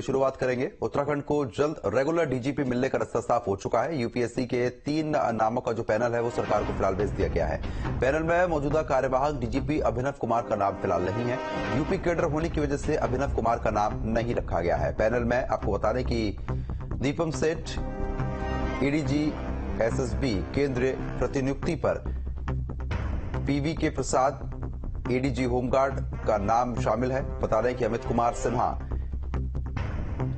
शुरुआत करेंगे। उत्तराखंड को जल्द रेगुलर डीजीपी मिलने का रास्ता साफ हो चुका है। यूपीएससी के 3 नामों का जो पैनल है वो सरकार को फिलहाल भेज दिया गया है। पैनल में मौजूदा कार्यवाहक डीजीपी अभिनव कुमार का नाम फिलहाल नहीं है। यूपी कैडर होने की वजह से अभिनव कुमार का नाम नहीं रखा गया है। पैनल में आपको बता दें कि दीपम सेठ एडीजी एसएसबी केंद्रीय प्रतिनियुक्ति पर पीवी के प्रसाद एडीजी होमगार्ड का नाम शामिल है। बता दें कि अमित कुमार सिन्हा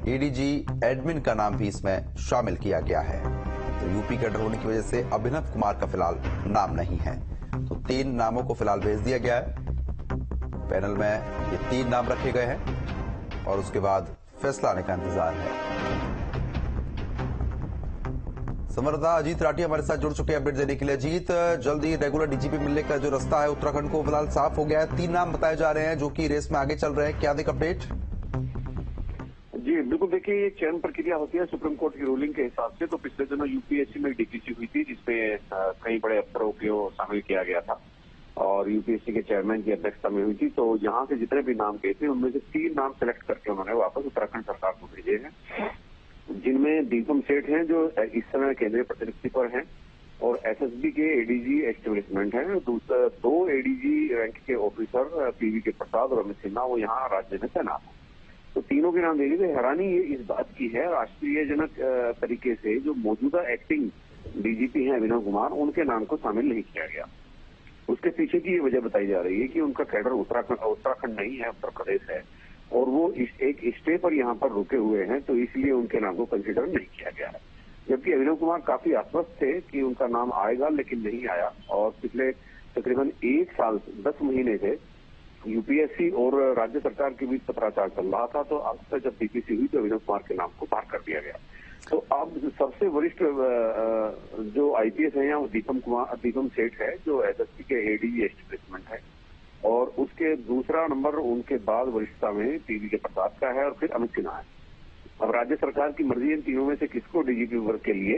एडीजी एडमिन का नाम भी इसमें शामिल किया गया है। तो यूपी कैडर होने की वजह से अभिनव कुमार का फिलहाल नाम नहीं है। तो 3 नामों को फिलहाल भेज दिया गया है। पैनल में ये 3 नाम रखे गए हैं और उसके बाद फैसला आने का इंतजार है। संवाददाता अजीत राठी हमारे साथ जुड़ चुके हैं अपडेट देने के लिए। अजीत, जल्दी रेगुलर डीजीपी मिलने का जो रास्ता है उत्तराखंड को फिलहाल साफ हो गया है। 3 नाम बताए जा रहे हैं जो कि रेस में आगे चल रहे हैं। क्या देख अपडेट? जी बिल्कुल, देखिए ये चयन प्रक्रिया होती है सुप्रीम कोर्ट की रूलिंग के हिसाब से। तो पिछले दिनों यूपीएससी में डीपीसी हुई थी जिसमें कई बड़े अफसरों को शामिल किया गया था और यूपीएससी के चेयरमैन की अध्यक्षता में हुई थी। तो यहाँ से जितने भी नाम गए थे उनमें से 3 नाम सेलेक्ट करके उन्होंने वापस उत्तराखंड सरकार को भेजे हैं, जिनमें दीपम सेठ हैं जो इस समय केंद्रीय प्रतिनियुक्ति पर हैं और एसएसबी के एडीजी एस्टेब्लिशमेंट हैं। दूसरा 2 एडीजी रैंक के ऑफिसर पीवी के प्रसाद और अमित सिन्हा वो यहाँ राज्य में तैनात हैं। तो तीनों के नाम देखे। हैरानी ये इस बात की है राष्ट्रीयजनक तरीके से जो मौजूदा एक्टिंग डीजीपी हैं अभिनव कुमार, उनके नाम को शामिल नहीं किया गया। उसके पीछे की ये वजह बताई जा रही है कि उनका कैडर उत्तराखंड नहीं है, उत्तर प्रदेश है और वो एक स्टे पर यहाँ पर रुके हुए हैं, तो इसलिए उनके नाम को कंसिडर नहीं किया गया है। जबकि अभिनव कुमार काफी आश्वस्त थे कि उनका नाम आएगा, लेकिन नहीं आया। और पिछले तकरीबन 1 साल 10 महीने से यूपीएससी और राज्य सरकार के बीच पत्राचार चल रहा था। तो अब से जब डीपीसी हुई तो अभिनव कुमार के नाम को पार कर दिया गया। तो अब सबसे वरिष्ठ जो आईपीएस है यहाँ वो दीपम सेठ है जो एसएसबी के एडीजी एस्टेब्लिशमेंट है और उसके दूसरा नंबर उनके बाद वरिष्ठता में पीवी के प्रसाद का है और फिर अमित सिन्हा है। अब राज्य सरकार की मर्जी इन तीनों में से किसको डीजीपी वर्ग के लिए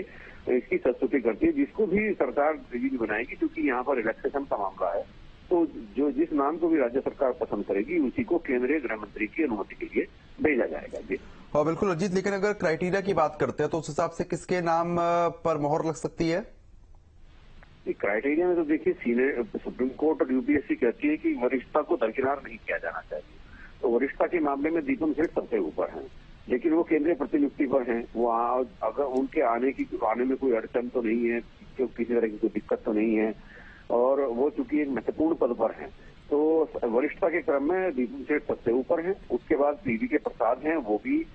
इसकी संस्तुति करती है। जिसको भी सरकार डीजीपी बनाएगी, क्योंकि यहाँ पर रिलैक्सेशन का मामला है, तो जो जिस नाम को भी राज्य सरकार पसंद करेगी उसी को केंद्रीय गृह मंत्री की अनुमति के लिए भेजा जाएगा। जी हाँ बिल्कुल अजीत, लेकिन अगर क्राइटेरिया की बात करते हैं तो उस हिसाब से किसके नाम पर मोहर लग सकती है? क्राइटेरिया में तो देखिए सुप्रीम कोर्ट और यूपीएससी कहती है कि वरिष्ठता को दरकिनार नहीं किया जाना चाहिए। तो वरिष्ठता के मामले में दीपम सेठ सबसे ऊपर हैं, लेकिन वो केंद्रीय प्रतिनियुक्ति पर हैं। वो अगर उनके आने में कोई अड़चन तो नहीं है, किसी तरह की कोई दिक्कत तो नहीं है और वो चूंकि एक महत्वपूर्ण पद पर हैं, तो वरिष्ठता के क्रम में दीपम सेठ सबसे ऊपर हैं। उसके बाद पीवी के प्रसाद हैं, वो भी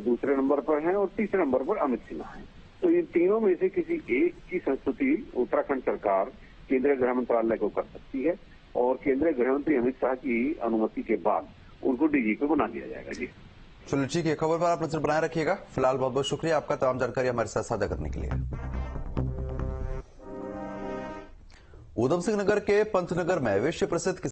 दूसरे नंबर पर हैं और तीसरे नंबर पर अमित सिन्हा हैं। तो इन तीनों में से किसी एक की संस्तुति उत्तराखंड सरकार केंद्रीय गृह मंत्रालय को कर सकती है और केंद्रीय गृह मंत्री अमित शाह की अनुमति के बाद उनको डीजीपी बना दिया जाएगा। जी चलिए ठीक है, खबर पर आप नजर बनाए रखिएगा। फिलहाल बहुत बहुत शुक्रिया आपका तमाम जानकारी हमारे साथ साझा करने के लिए। उधम सिंह नगर के पंतनगर में विश्व प्रसिद्ध